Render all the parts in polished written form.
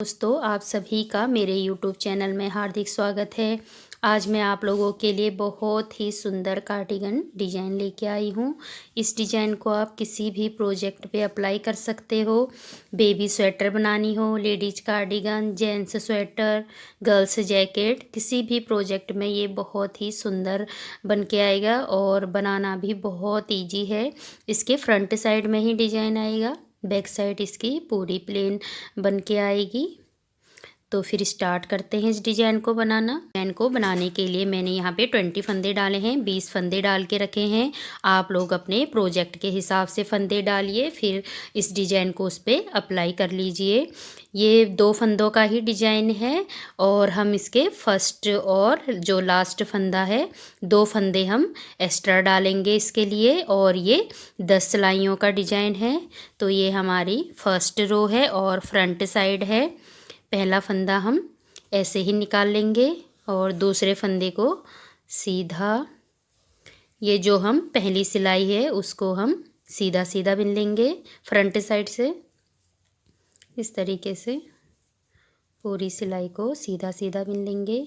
दोस्तों, आप सभी का मेरे YouTube चैनल में हार्दिक स्वागत है। आज मैं आप लोगों के लिए बहुत ही सुंदर कार्डिगन डिज़ाइन लेके आई हूँ। इस डिज़ाइन को आप किसी भी प्रोजेक्ट पे अप्लाई कर सकते हो। बेबी स्वेटर बनानी हो, ladies cardigan, gents sweater, girls jacket, किसी भी प्रोजेक्ट में ये बहुत ही सुंदर बन के आएगा और बनाना भी बहुत ईजी है। इसके फ्रंट साइड में ही डिज़ाइन आएगा, बैक साइड इसकी पूरी प्लेन बन के आएगी। तो फिर स्टार्ट करते हैं इस डिज़ाइन को बनाना। डिज़ाइन को बनाने के लिए मैंने यहाँ पे 20 फंदे डाले हैं, 20 फंदे डाल के रखे हैं। आप लोग अपने प्रोजेक्ट के हिसाब से फंदे डालिए, फिर इस डिज़ाइन को उस पर अप्लाई कर लीजिए। ये 2 फंदों का ही डिज़ाइन है और हम इसके फर्स्ट और जो लास्ट फंदा है 2 फंदे हम एक्स्ट्रा डालेंगे इसके लिए। और ये 10 सिलाइयों का डिज़ाइन है। तो ये हमारी फर्स्ट रो है और फ्रंट साइड है। पहला फंदा हम ऐसे ही निकाल लेंगे और दूसरे फंदे को सीधा, ये जो हम पहली सिलाई है उसको हम सीधा सीधा बिन लेंगे फ्रंट साइड से। इस तरीके से पूरी सिलाई को सीधा सीधा बिन लेंगे।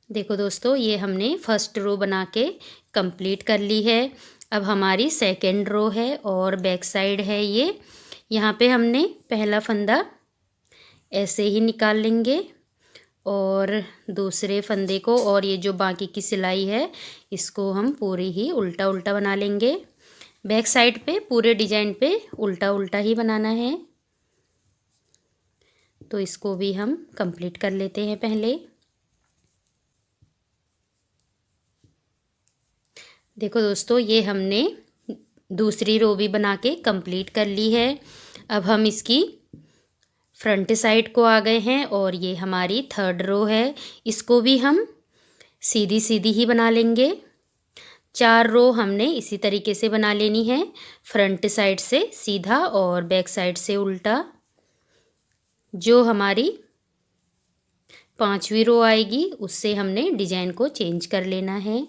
देखो दोस्तों, ये हमने फर्स्ट रो बना के कंप्लीट कर ली है। अब हमारी सेकंड रो है और बैक साइड है ये। यहाँ पे हमने पहला फंदा ऐसे ही निकाल लेंगे और दूसरे फंदे को, और ये जो बाकी की सिलाई है इसको हम पूरी ही उल्टा उल्टा बना लेंगे। बैक साइड पे पूरे डिजाइन पे उल्टा उल्टा ही बनाना है। तो इसको भी हम कंप्लीट कर लेते हैं पहले। देखो दोस्तों, ये हमने दूसरी रो भी बना के कंप्लीट कर ली है। अब हम इसकी फ्रंट साइड को आ गए हैं और ये हमारी थर्ड रो है। इसको भी हम सीधी सीधी ही बना लेंगे। 4 रो हमने इसी तरीके से बना लेनी है, फ्रंट साइड से सीधा और बैक साइड से उल्टा। जो हमारी 5वीं रो आएगी उससे हमने डिजाइन को चेंज कर लेना है।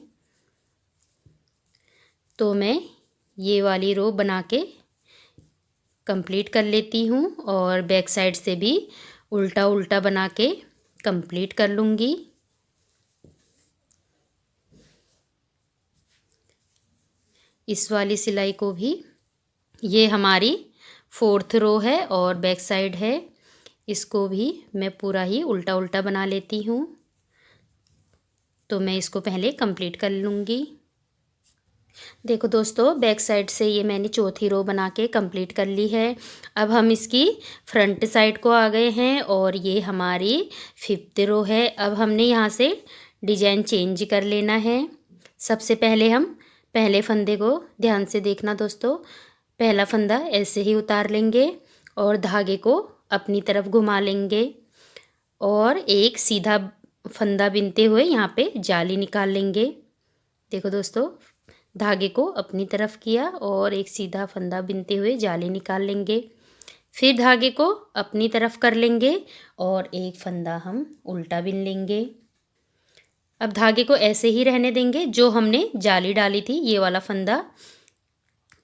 तो मैं ये वाली रो बना के कंप्लीट कर लेती हूँ और बैक साइड से भी उल्टा उल्टा बना के कंप्लीट कर लूँगी। इस वाली सिलाई को भी, ये हमारी 4th रो है और बैक साइड है, इसको भी मैं पूरा ही उल्टा उल्टा बना लेती हूँ। तो मैं इसको पहले कंप्लीट कर लूँगी। देखो दोस्तों, बैक साइड से ये मैंने 4थी रो बना के कंप्लीट कर ली है। अब हम इसकी फ्रंट साइड को आ गए हैं और ये हमारी 5th रो है। अब हमने यहाँ से डिजाइन चेंज कर लेना है। सबसे पहले हम पहले फंदे को ध्यान से देखना दोस्तों। पहला फंदा ऐसे ही उतार लेंगे और धागे को अपनी तरफ घुमा लेंगे और एक सीधा फंदा बिनते हुए यहाँ पे जाली निकाल लेंगे। देखो दोस्तों, धागे को अपनी तरफ किया और एक सीधा फंदा बिनते हुए जाली निकाल लेंगे। फिर धागे को अपनी तरफ कर लेंगे और एक फंदा हम उल्टा बिन लेंगे। अब धागे को ऐसे ही रहने देंगे। जो हमने जाली डाली थी ये वाला फंदा,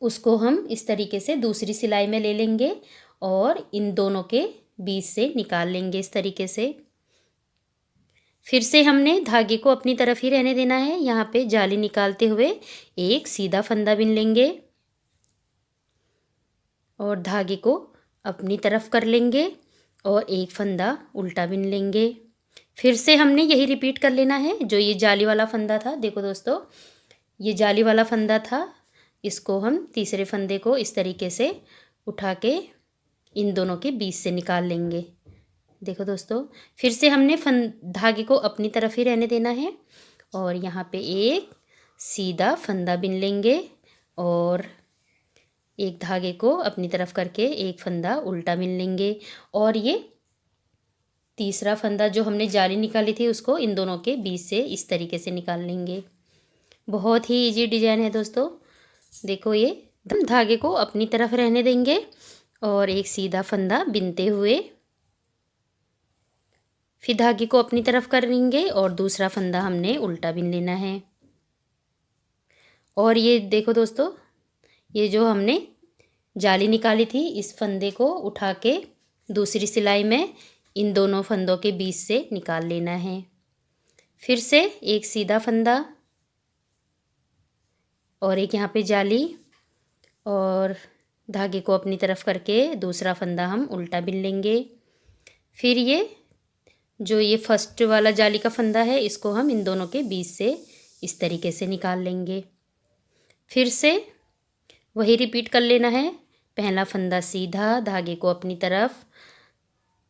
उसको हम इस तरीके से दूसरी सिलाई में ले लेंगे और इन दोनों के बीच से निकाल लेंगे इस तरीके से। फिर से हमने धागे को अपनी तरफ ही रहने देना है। यहाँ पे जाली निकालते हुए एक सीधा फंदा बिन लेंगे और धागे को अपनी तरफ कर लेंगे और एक फंदा उल्टा बिन लेंगे। फिर से हमने यही रिपीट कर लेना है। जो ये जाली वाला फंदा था, देखो दोस्तों, ये जाली वाला फंदा था, इसको हम तीसरे फंदे को इस तरीके से उठा के इन दोनों के बीच से निकाल लेंगे। देखो दोस्तों, फिर से हमने धागे को अपनी तरफ ही रहने देना है और यहाँ पे एक सीधा फंदा बिन लेंगे और एक धागे को अपनी तरफ करके एक फंदा उल्टा बिन लेंगे और ये तीसरा फंदा जो हमने जाली निकाली थी उसको इन दोनों के बीच से इस तरीके से निकाल लेंगे। बहुत ही इजी डिजाइन है दोस्तों। देखो, ये धागे को अपनी तरफ रहने देंगे और एक सीधा फंदा बिनते हुए फिर धागे को अपनी तरफ करेंगे और दूसरा फंदा हमने उल्टा बिन लेना है। और ये देखो दोस्तों, ये जो हमने जाली निकाली थी, इस फंदे को उठा के दूसरी सिलाई में इन दोनों फंदों के बीच से निकाल लेना है। फिर से एक सीधा फंदा और एक यहाँ पे जाली, और धागे को अपनी तरफ करके दूसरा फंदा हम उल्टा बिन लेंगे। फिर ये फर्स्ट वाला जाली का फंदा है, इसको हम इन दोनों के बीच से इस तरीके से निकाल लेंगे। फिर से वही रिपीट कर लेना है। पहला फंदा सीधा, धागे को अपनी तरफ,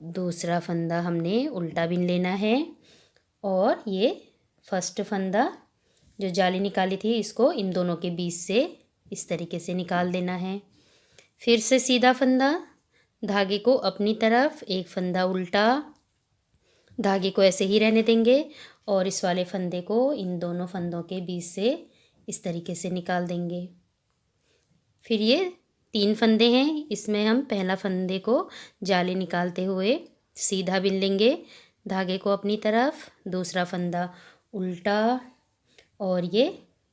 दूसरा फंदा हमने उल्टा बिन लेना है, और ये फर्स्ट फंदा जो जाली निकाली थी, इसको इन दोनों के बीच से इस तरीके से निकाल देना है। फिर से सीधा फंदा, धागे को अपनी तरफ, एक फंदा उल्टा, धागे को ऐसे ही रहने देंगे और इस वाले फंदे को इन दोनों फंदों के बीच से इस तरीके से निकाल देंगे। फिर ये 3 फंदे हैं, इसमें हम पहला फंदे को जाली निकालते हुए सीधा बिन लेंगे, धागे को अपनी तरफ, दूसरा फंदा उल्टा, और ये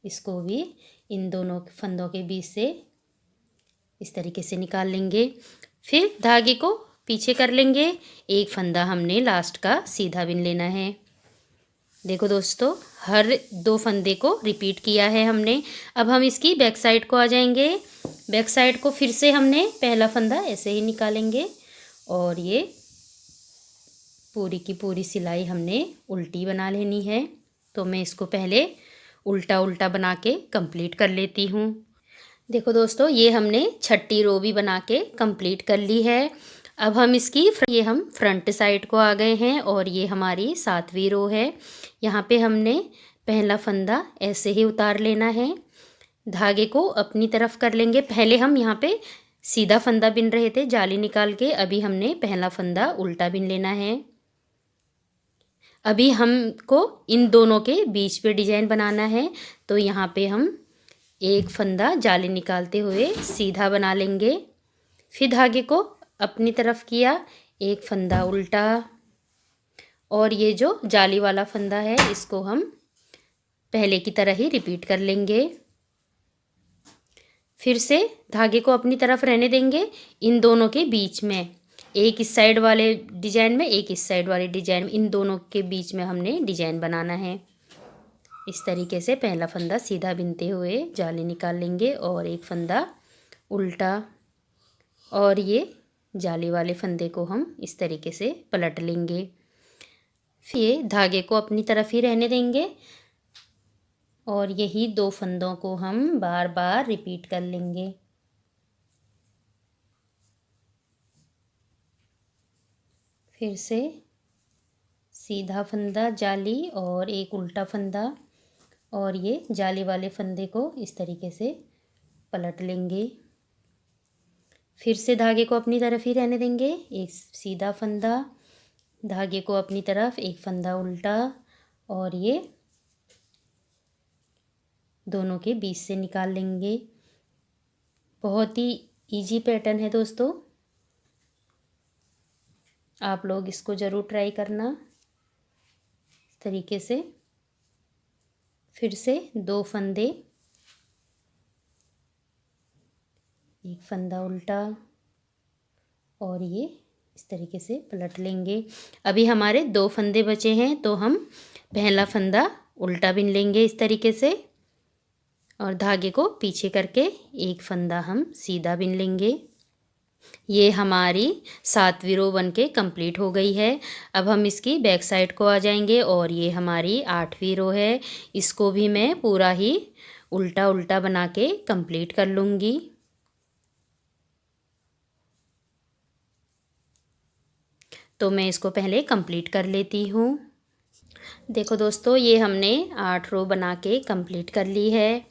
इसको भी इन दोनों फंदों के बीच से इस तरीके से निकाल लेंगे। फिर धागे को पीछे कर लेंगे, एक फंदा हमने लास्ट का सीधा बिन लेना है। देखो दोस्तों, हर 2 फंदे को रिपीट किया है हमने। अब हम इसकी बैक साइड को आ जाएंगे। बैक साइड को फिर से हमने पहला फंदा ऐसे ही निकालेंगे और ये पूरी की पूरी सिलाई हमने उल्टी बना लेनी है। तो मैं इसको पहले उल्टा उल्टा बना के कंप्लीट कर लेती हूँ। देखो दोस्तों, ये हमने छठी रो भी बना के कंप्लीट कर ली है। अब हम ये हम फ्रंट साइड को आ गए हैं और ये हमारी 7वीं रो है। यहाँ पे हमने पहला फंदा ऐसे ही उतार लेना है, धागे को अपनी तरफ कर लेंगे। पहले हम यहाँ पे सीधा फंदा बिन रहे थे जाली निकाल के, अभी हमने पहला फंदा उल्टा बिन लेना है। अभी हमको इन दोनों के बीच पे डिजाइन बनाना है, तो यहाँ पे हम एक फंदा जाली निकालते हुए सीधा बना लेंगे। फिर धागे को अपनी तरफ किया, एक फंदा उल्टा, और ये जो जाली वाला फंदा है इसको हम पहले की तरह ही रिपीट कर लेंगे। फिर से धागे को अपनी तरफ रहने देंगे, इन दोनों के बीच में, एक इस साइड वाले डिजाइन में, एक इस साइड वाले डिजाइन में, इन दोनों के बीच में हमने डिजाइन बनाना है। इस तरीके से पहला फंदा सीधा बिनते हुए जाली निकाल लेंगे और एक फंदा उल्टा, और ये जाली वाले फंदे को हम इस तरीके से पलट लेंगे। फिर ये धागे को अपनी तरफ ही रहने देंगे और यही 2 फंदों को हम बार बार रिपीट कर लेंगे। फिर से सीधा फंदा जाली और एक उल्टा फंदा, और ये जाली वाले फंदे को इस तरीके से पलट लेंगे। फिर से धागे को अपनी तरफ ही रहने देंगे, एक सीधा फंदा, धागे को अपनी तरफ, एक फंदा उल्टा, और ये दोनों के बीच से निकाल लेंगे। बहुत ही इजी पैटर्न है दोस्तों, आप लोग इसको ज़रूर ट्राई करना। इस तरीके से फिर से 2 फंदे, एक फंदा उल्टा, और ये इस तरीके से पलट लेंगे। अभी हमारे 2 फंदे बचे हैं, तो हम पहला फंदा उल्टा बिन लेंगे इस तरीके से, और धागे को पीछे करके एक फंदा हम सीधा बिन लेंगे। ये हमारी 7वीं रो बन के कंप्लीट हो गई है। अब हम इसकी बैक साइड को आ जाएंगे और ये हमारी 8वीं रो है। इसको भी मैं पूरा ही उल्टा उल्टा बना के कंप्लीट कर लूँगी। तो मैं इसको पहले कंप्लीट कर लेती हूँ। देखो दोस्तों, ये हमने 8 रो बना के कंप्लीट कर ली है।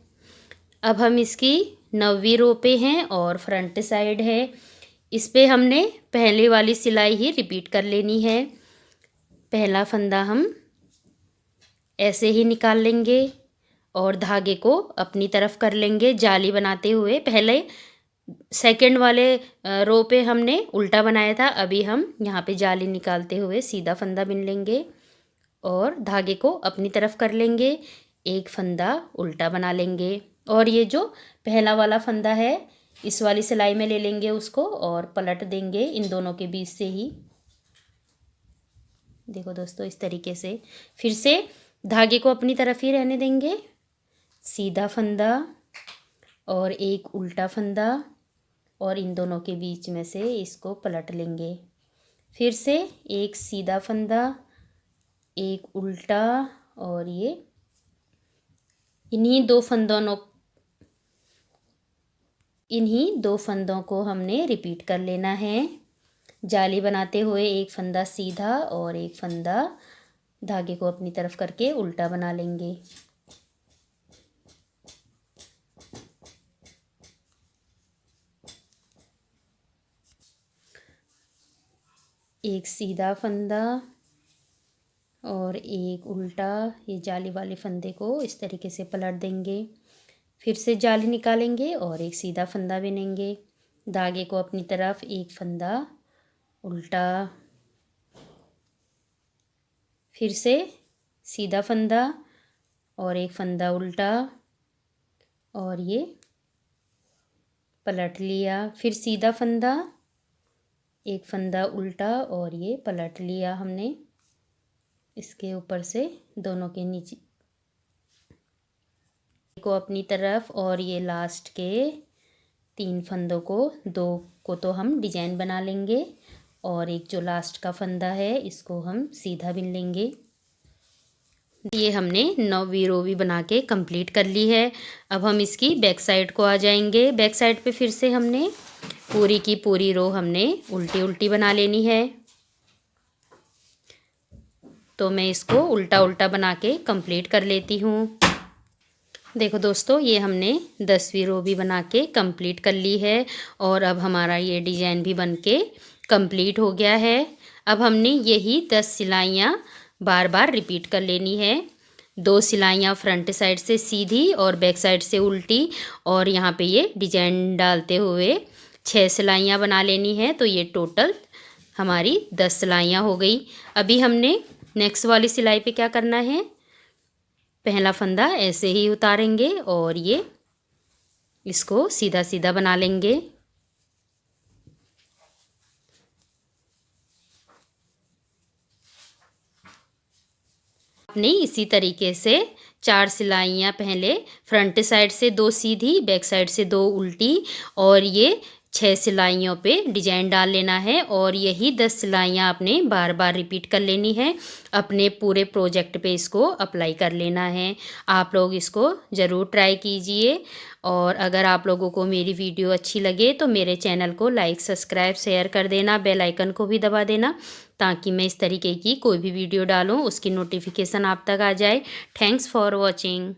अब हम इसकी 9वीं रो पे हैं और फ्रंट साइड है। इस पे हमने पहले वाली सिलाई ही रिपीट कर लेनी है। पहला फंदा हम ऐसे ही निकाल लेंगे और धागे को अपनी तरफ कर लेंगे जाली बनाते हुए। पहले सेकंड वाले रो पे हमने उल्टा बनाया था। अभी हम यहाँ पे जाली निकालते हुए सीधा फंदा बिन लेंगे और धागे को अपनी तरफ कर लेंगे, एक फंदा उल्टा बना लेंगे और ये जो पहला वाला फंदा है इस वाली सिलाई में ले लेंगे उसको और पलट देंगे इन दोनों के बीच से ही। देखो दोस्तों इस तरीके से फिर से धागे को अपनी तरफ ही रहने देंगे, सीधा फंदा और एक उल्टा फंदा और इन दोनों के बीच में से इसको पलट लेंगे। फिर से एक सीधा फंदा, एक उल्टा और ये इन्हीं दो फंदों को हमने रिपीट कर लेना है। जाली बनाते हुए एक फंदा सीधा और एक फंदा धागे को अपनी तरफ करके उल्टा बना लेंगे। एक सीधा फंदा और एक उल्टा, ये जाली वाले फंदे को इस तरीके से पलट देंगे। फिर से जाली निकालेंगे और एक सीधा फंदा बिनेंगे, धागे को अपनी तरफ, एक फंदा उल्टा, फिर से सीधा फंदा और एक फंदा उल्टा और ये पलट लिया। फिर सीधा फंदा, एक फंदा उल्टा और ये पलट लिया हमने इसके ऊपर से दोनों के नीचे को अपनी तरफ और ये लास्ट के 3 फंदों को, 2 को तो हम डिजाइन बना लेंगे और एक जो लास्ट का फंदा है इसको हम सीधा बिन लेंगे। ये हमने 9वीं रो भी बना के कंप्लीट कर ली है। अब हम इसकी बैक साइड को आ जाएंगे। बैक साइड पे फिर से हमने पूरी की पूरी रो हमने उल्टी उल्टी बना लेनी है। तो मैं इसको उल्टा उल्टा बना के कंप्लीट कर लेती हूँ। देखो दोस्तों ये हमने 10वीं रो भी बना के कंप्लीट कर ली है और अब हमारा ये डिज़ाइन भी बन के कंप्लीट हो गया है। अब हमने यही 10 सिलाइयाँ बार बार रिपीट कर लेनी है। 2 सिलाइयाँ फ्रंट साइड से सीधी और बैक साइड से उल्टी और यहाँ पे ये डिजाइन डालते हुए 6 सिलाइयाँ बना लेनी है। तो ये टोटल हमारी 10 सिलाइयाँ हो गई। अभी हमने नेक्स्ट वाली सिलाई पे क्या करना है, पहला फंदा ऐसे ही उतारेंगे और ये इसको सीधा सीधा बना लेंगे। आपने इसी तरीके से 4 सिलाइयाँ पहले फ्रंट साइड से 2 सीधी, बैक साइड से 2 उल्टी और ये 6 सिलाइयों पे डिजाइन डाल लेना है और यही 10 सिलाइयाँ आपने बार बार रिपीट कर लेनी है। अपने पूरे प्रोजेक्ट पे इसको अप्लाई कर लेना है। आप लोग इसको ज़रूर ट्राई कीजिए और अगर आप लोगों को मेरी वीडियो अच्छी लगे तो मेरे चैनल को लाइक, सब्सक्राइब, शेयर कर देना, बेल आइकन को भी दबा देना ताकि मैं इस तरीके की कोई भी वीडियो डालूँ उसकी नोटिफिकेशन आप तक आ जाए। Thanks for watching.